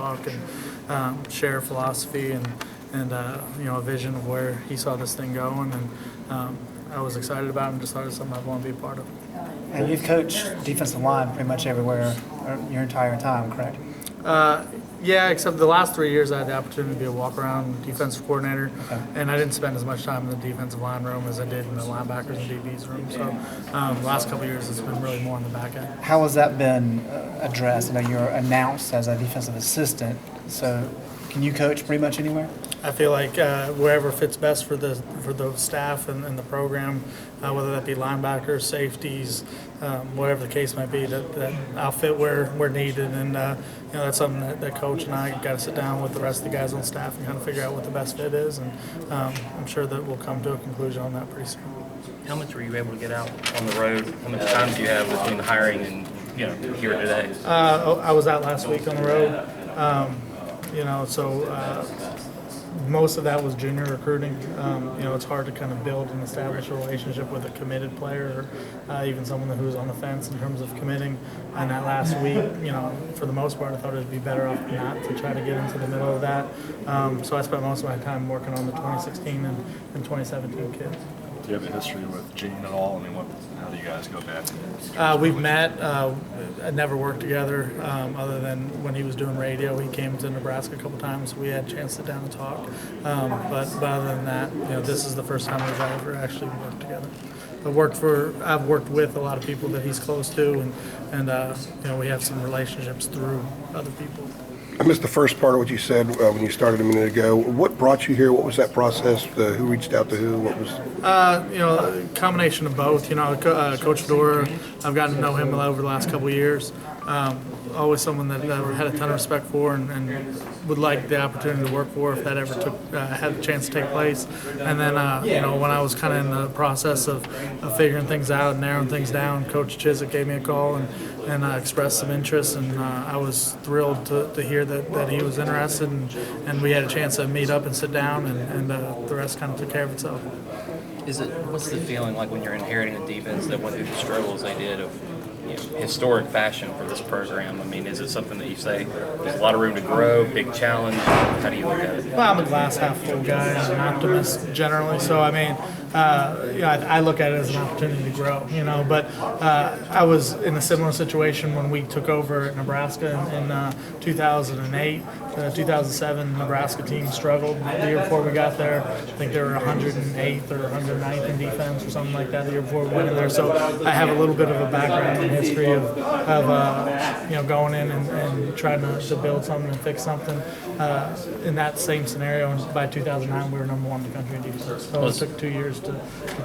talk and share philosophy and a vision of where he saw this thing going. And I was excited about it and just thought it was something I'd want to be a part of. And you've coached defensive line pretty much everywhere your entire time, correct? Yeah, except the last 3 years I had the opportunity to be a walk-around defensive coordinator, and I didn't spend as much time in the defensive line room as I did in the linebackers and DBs room. So the last couple of years it's been really more on the back end. How has that been addressed? I know you're announced as a defensive assistant, so can you coach pretty much anywhere? I feel like wherever fits best for the staff and the program, whether that be linebackers, safeties, whatever the case might be, that I'll fit where needed. And that's something that Coach and I got to sit down with the rest of the guys on staff and kind of figure out what the best fit is. And I'm sure that we'll come to a conclusion on that pretty soon. How much were you able to get out on the road? How much time did you have between the hiring and here today? I was out last week on the road. Most of that was junior recruiting. It's hard to kind of build and establish a relationship with a committed player or even someone who's on the fence in terms of committing. And that last week, for the most part, I thought it would be better off not to try to get into the middle of that. So I spent most of my time working on the 2016 and 2017 kids. Do you have a history with Gene at all? I mean, how do you guys go back? We've met, never worked together other than when he was doing radio. He came to Nebraska a couple times. We had a chance to sit down and talk. But other than that, this is the first time we've ever actually worked together. I've worked with a lot of people that he's close to, and we have some relationships through other people. I missed the first part of what you said when you started a minute ago. What brought you here? What was that process? Who reached out to who? What was? A combination of both. Coach Fedora, I've gotten to know him over the last couple of years. Always someone that I had a ton of respect for and would like the opportunity to work for if that ever had a chance to take place. And then, when I was kind of in the process of figuring things out and narrowing things down, Coach Chiswick gave me a call and expressed some interest, and I was thrilled to hear that he was interested, and we had a chance to meet up and sit down, and the rest kind of took care of itself. What's the feeling like when you're inheriting a defense that went through the struggles they did of historic fashion for this program? I mean, is it something that you say there's a lot of room to grow, big challenge? How do you look at it? Well, I'm a glass half full guy. I'm an optimist generally, so I mean, I look at it as an opportunity to grow. But I was in a similar situation when we took over at Nebraska in 2008. The 2007 Nebraska team struggled the year before we got there. I think they were 108th or 109th in defense or something like that the year before we went in there. So I have a little bit of a background and history of going in and trying to build something and fix something. In that same scenario, and by 2009 we were number one in the country in defense. So it took 2 years to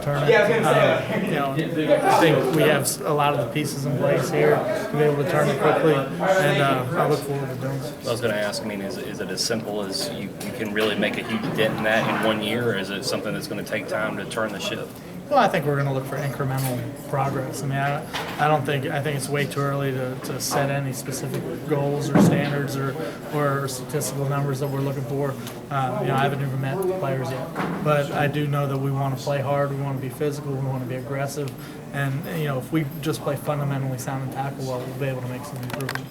turn it. I think we have a lot of the pieces in place here to be able to turn it quickly, and I look forward to doing it. I was going to ask, is it as simple as you can really make a huge dent in that in 1 year, or is it something that's going to take time to turn the ship? Well, I think we're going to look for incremental progress. I think it's way too early to set any specific goals or standards or statistical numbers that we're looking for. I haven't even met the players yet, but I do know that we want to play hard, we want to be physical, we want to be aggressive, and if we just play fundamentally sound and tackle well, we'll be able to make some improvement.